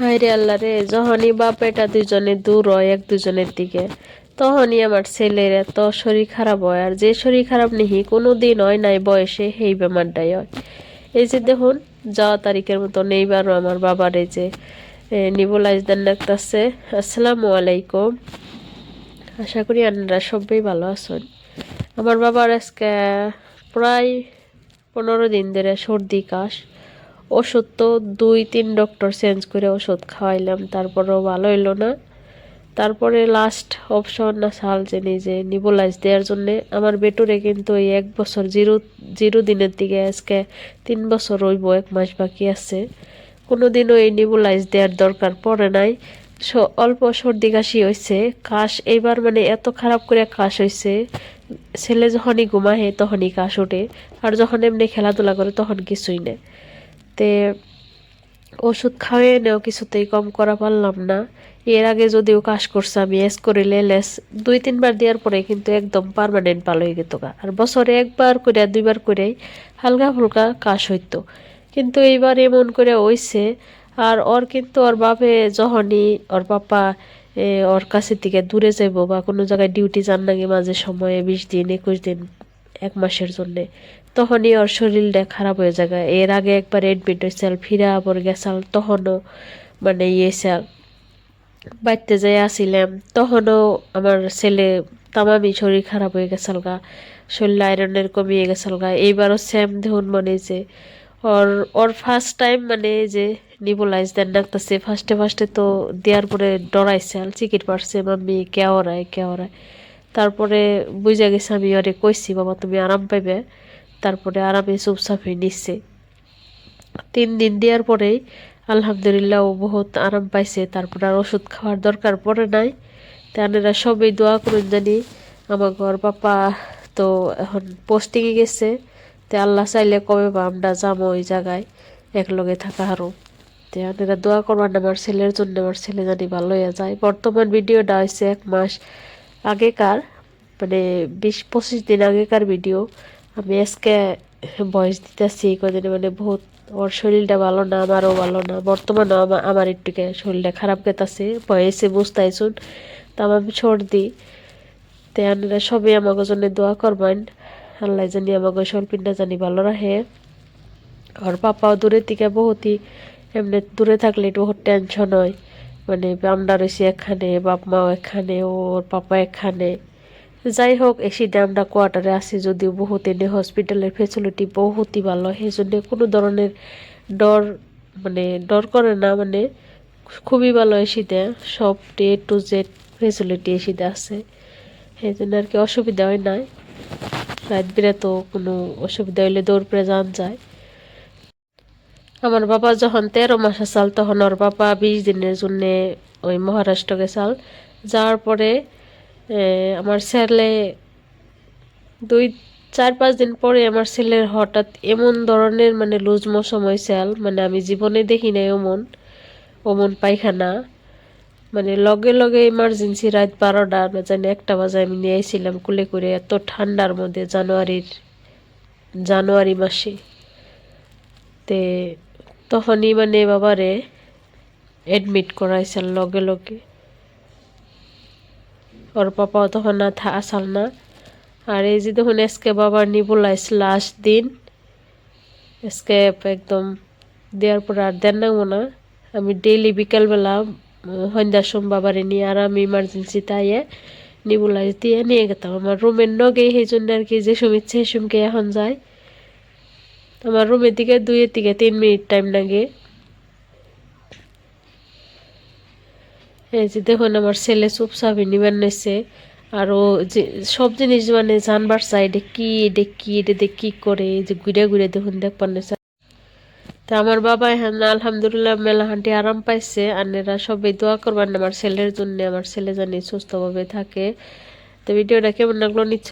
হায়রে আল্লাহ রে, যখনই বাপ বেটা দুজনে দূর হয় এক দুজনের দিকে, তখনই আমার ছেলের এত শরীর খারাপ হয়। আর যে শরীর খারাপ নিহি কোনো দিন হয় নাই বয়সে, সেই বেমারটাই হয়। এই যে দেখুন, যাওয়া তারিখের মতন এইবারও আমার বাবার এই যে নিবুলাইজ দেন ডাকতেছে। আসসালামু আলাইকুম, আশা করি আপনারা সবাই ভালো আছেন। আমার বাবার আজকে প্রায় 15 দিন ধরে সর্দি কাশ। ওষুধ তো 2-3 ডক্টর চেঞ্জ করে ওষুধ খাওয়াইলাম, তারপরেও ভালো হইলো না। তারপরে লাস্ট অপশন না সাল যে নিজে নিবুলাইজ দেওয়ার জন্যে। আমার বেটুরে কিন্তু এই 1 বছর জিরো জিরো দিনের দিকে আজকে 3 বছর হইব, 1 মাস বাকি আছে। কোনোদিনও এই নিবুলাইজ দেওয়ার দরকার পড়ে নাই। অল্প সর্দি কাশি হয়েছে, কাশ এইবার মানে এত খারাপ করে কাশ হয়েছে। ছেলে যখনই ঘুমাহে তখনই কাশ ওঠে, আর যখন এমনি খেলাধুলা করে তখন কিছুই নেই। তে ওষুধ খাওয়াই নেও, কিছুতেই কম করা পারলাম না। এর আগে যদিও কাশ করছে, আমি এস করিলে লেস 2-3 বার দেওয়ার পরে কিন্তু একদম পার্মানেন্ট ভালো হয়ে যেত গা। আর বছরে 1বার করে 2বার করেই হালকা ফুলকা কাশ হইতো, কিন্তু এইবার এমন করে হইছে। আর ওর কিন্তু ওর বাপে যখনই ওর পাপা ওর কাছের থেকে দূরে যাইব বা কোনো জায়গায় ডিউটি যান নাকি মাঝে সময়ে 20 দিন 21 দিন 1 মাসের জন্যে, তখনই ওর শরীরটা খারাপ হয়ে যায়। এর আগে একবার এডমিট হয়েছিল, ফিরা আবার গেছাল, তখনও মানে ইয়েছাল বাড়তে যাই আসিলাম, তখনও আমার ছেলে তামামি শরীর খারাপ হয়ে গেছাল গা, শরীর আয়রনের কমিয়ে গেছাল গা। এইবারও সেম দেখুন, মানে যে ওর ওর ফার্স্ট টাইম মানে যে নিবুলাইজ দেন ডাকতেছে। ফার্স্টে ফার্স্টে তো দেওয়ার পরে ডরাইছে, আর চিকিট পারছে মাম্মি কে ওরায় কে ওরায়। তারপরে বুঝা গেছে, আমি ওরে কইছি বাবা তুমি আরাম পাইবে, তারপরে আরামে চুপচাপ হয়ে নিচ্ছে। 3 দিন দেওয়ার পরেই আলহামদুলিল্লাহ ও বহুত আরাম পাইছে। তারপর আর ওষুধ খাওয়ার দরকার পড়ে নাই। তারা সবাই দোয়া করুন জানি। আমার ঘর পাপা তো এখন পোস্টিংয়ে গেছে, তে আল্লাহ চাইলে কবে বা আমরা যাবো ওই জায়গায় একলগে থাকা হারো। তে আপনারা দোয়া করবেন আমার ছেলের জন্য, আমার ছেলে জানি ভালো হয়ে যায়। বর্তমান ভিডিওটা হয়েছে 1 মাস আগেকার, মানে 20-25 দিন আগেকার ভিডিও। আমি আজকে ভয়েস দিতেছি এই কদিনে, মানে বহুত ওর শরীরটা ভালো না, আমারও ভালো না। বর্তমানে আমার একটু শরীরটা খারাপ গেতাছে, ভয়েসে বুঝতেছুন। তা আমার সর্দি। তে আপনারা সবাই আমাকে জন্য দোয়া করবেন, আল্লাহ জানি আমাকে শরীরটা জানি ভালো রাখে। ওর পাপাও দূরের থেকে বহুতই, এমনি দূরে থাকলে একটু বহুত টেনশন হয়। মানে আমরা রয়েছি এখানে, বাপ মাও এখানে, ওর পাপা এখানে। যাই হোক, এসিডে আমরা কোয়ার্টারে আছি, যদিও বহুত এনে হসপিটালের ফেসিলিটি বহুতই ভালো, সেই জন্য কোনো ধরনের ডর মানে ডর করে না। মানে খুবই ভালো এসিতে, সব A to Z ফেসিলিটি এসিতে আছে, সেই জন্য আর কি অসুবিধা হয় নাই। রাত বিরাতেও কোনো অসুবিধা হইলে দৌড় করে যান যায়। আমার বাবা যখন 13 মাস আসাল, তখন ওর বাবা 20 দিনের জন্য ওই মহারাষ্ট্র গেছাল। যাওয়ার পরে আমার ছেলে 2-4-5 দিন পরে আমার ছেলের হঠাৎ এমন ধরনের মানে লুজ মোশন হয়েছিল, মানে আমি জীবনে দেখি নাই অমন অমন পায়খানা। মানে লগে লগে ইমার্জেন্সি, রাত 12টা না জানি 1টা বাজে আমি নিয়ে আইছিলাম কুলে করে, এত ঠান্ডার মধ্যে জানুয়ারি মাসে। তে তখনই মানে বাবারে এডমিট করাইছিল লগে লগে। ওর পাপাও তখন না আসাল না। আর এই যে দেখুন, আজকে বাবার নিবুলাইজ লাস্ট দিন, আজকে একদম দেওয়ার পর আর দেন না মনে। আমি ডেইলি বিকালবেলা সন্ধ্যার সময় বাবারে নিয়ে, আর আমি ইমার্জেন্সিতে আইয়ে নিবুলাইজ দিয়ে নিয়ে গেতাম আমার রুমের নগেই। সেই জন্য আর কি যে সুমিচ্ছে সুমকে এখন যায়। আমার রুমের দিকে 2-3 মিনিট টাইম লাগে। এই যে দেখুন, আমার ছেলে চুপচাপই নিবেন নিছে। আর ও যে সব জিনিস মানে জানবার চাই, এটা কি করে, এই যে ঘুরে ঘুরে দেখুন দেখবার নিছে। তা আমার বাবা এখন আলহামদুলিল্লাহ মেলাহান্টি আরাম পাইছে। আনেরা সবাই দোয়া করবেন আমার ছেলের জন্য, আমার ছেলে জানি সুস্থভাবে থাকে। তো ভিডিওটা কেমন লাগলো নিচ্ছে।